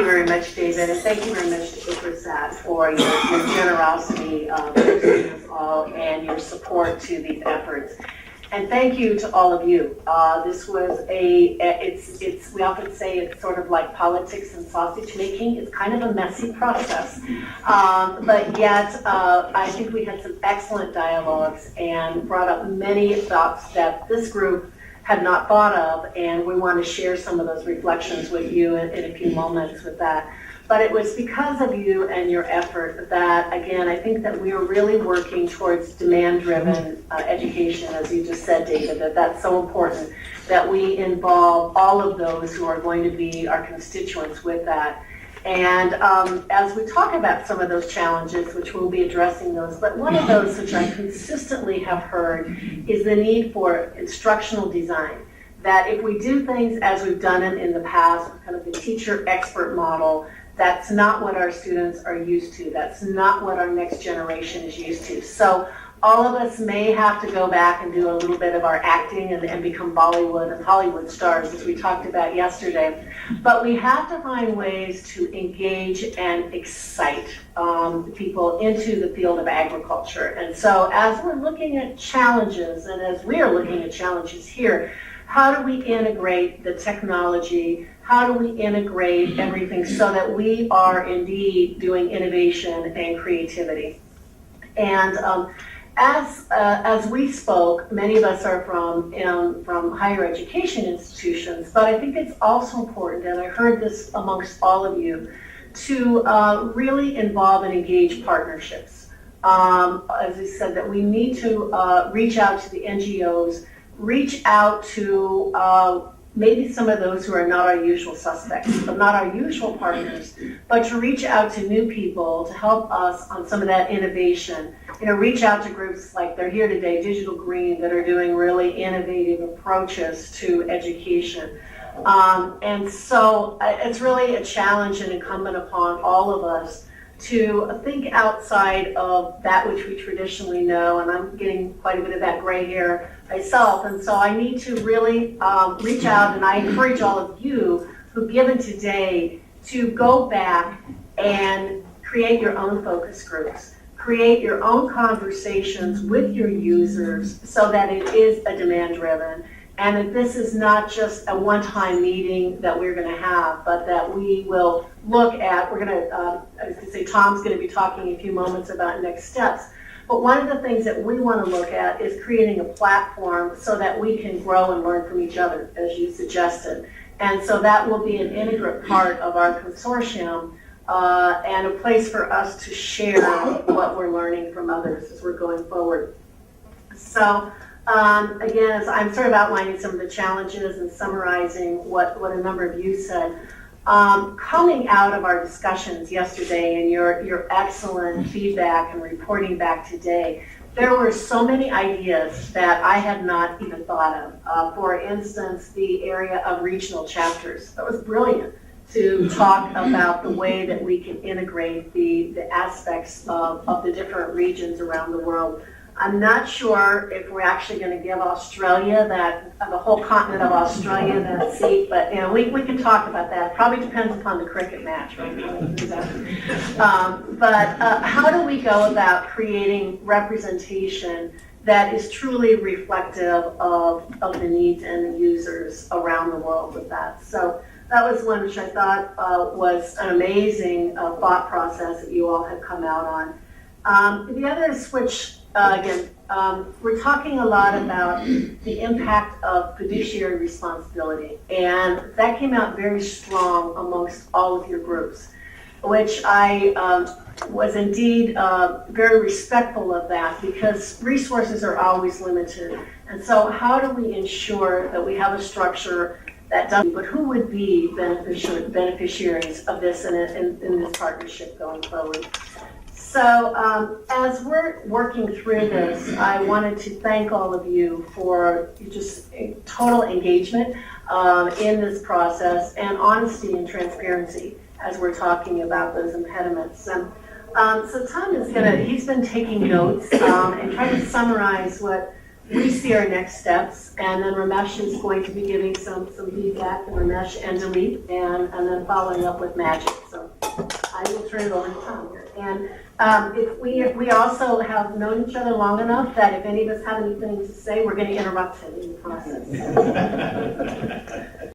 you very much, David, and thank you very much to ICRSAT for your generosity and your support to these efforts. And thank you to all of you. This was we often say it's sort of like politics and sausage making. It's kind of a messy process. But yet, I think we had some excellent dialogues and brought up many thoughts that this group had not thought of, and we want to share some of those reflections with you in a few moments with that. But it was because of you and your effort that, again, I think that we are really working towards demand-driven education, as you just said, David, that's so important, that we involve all of those who are going to be our constituents with that. And as we talk about some of those challenges, which we'll be addressing those, but one of those which I consistently have heard is the need for instructional design. That if we do things as we've done it in the past, kind of the teacher expert model, that's not what our students are used to. That's not what our next generation is used to. So all of us may have to go back and do a little bit of our acting and become Bollywood and Hollywood stars, as we talked about yesterday. But we have to find ways to engage and excite people into the field of agriculture. And so as we're looking at challenges, and as we are looking at challenges here, how do we integrate the technology? How do we integrate everything so that we are indeed doing innovation and creativity? And as we spoke, many of us are from higher education institutions, but I think it's also important, and I heard this amongst all of you, to really involve and engage partnerships. As I said, that we need to reach out to the NGOs, reach out to maybe some of those who are not our usual suspects, but not our usual partners, but to reach out to new people to help us on some of that innovation. Reach out to groups like they're here today, Digital Green, that are doing really innovative approaches to education. And so it's really a challenge and incumbent upon all of us to think outside of that which we traditionally know, and I'm getting quite a bit of that gray hair myself, and so I need to really reach out, and I encourage all of you who've given today to go back and create your own focus groups, create your own conversations with your users so that it is a demand-driven, and that this is not just a one-time meeting that we're going to have, but that we will look at, I was going to say Tom's going to be talking in a few moments about next steps, but one of the things that we want to look at is creating a platform so that we can grow and learn from each other, as you suggested. And so that will be an integral part of our consortium and a place for us to share what we're learning from others as we're going forward. So again, as I'm sort of outlining some of the challenges and summarizing what a number of you said, coming out of our discussions yesterday and your excellent feedback and reporting back today, there were so many ideas that I had not even thought of. For instance, the area of regional chapters. That was brilliant to talk about the way that we can integrate the aspects of the different regions around the world. I'm not sure if we're actually going to give Australia the whole continent of Australia that seat, but we can talk about that. It probably depends upon the cricket match, right? But how do we go about creating representation that is truly reflective of the needs and the users around the world with that? So that was one which I thought was an amazing thought process that you all have come out on. The others which we're talking a lot about the impact of fiduciary responsibility, and that came out very strong amongst all of your groups, which I was indeed very respectful of that, because resources are always limited. And so how do we ensure that we have a structure that does, but who would be beneficiaries of this in this partnership going forward? So as we're working through this, I wanted to thank all of you for just total engagement in this process and honesty and transparency as we're talking about those impediments. So Tom is he's been taking notes and trying to summarize what we see our next steps, and then Ramesh is going to be giving some feedback, Ramesh and Delete, and then following up with Magic. So I will turn it over to Tom here. And if we also have known each other long enough that if any of us have anything to say, we're going to interrupt him in the process.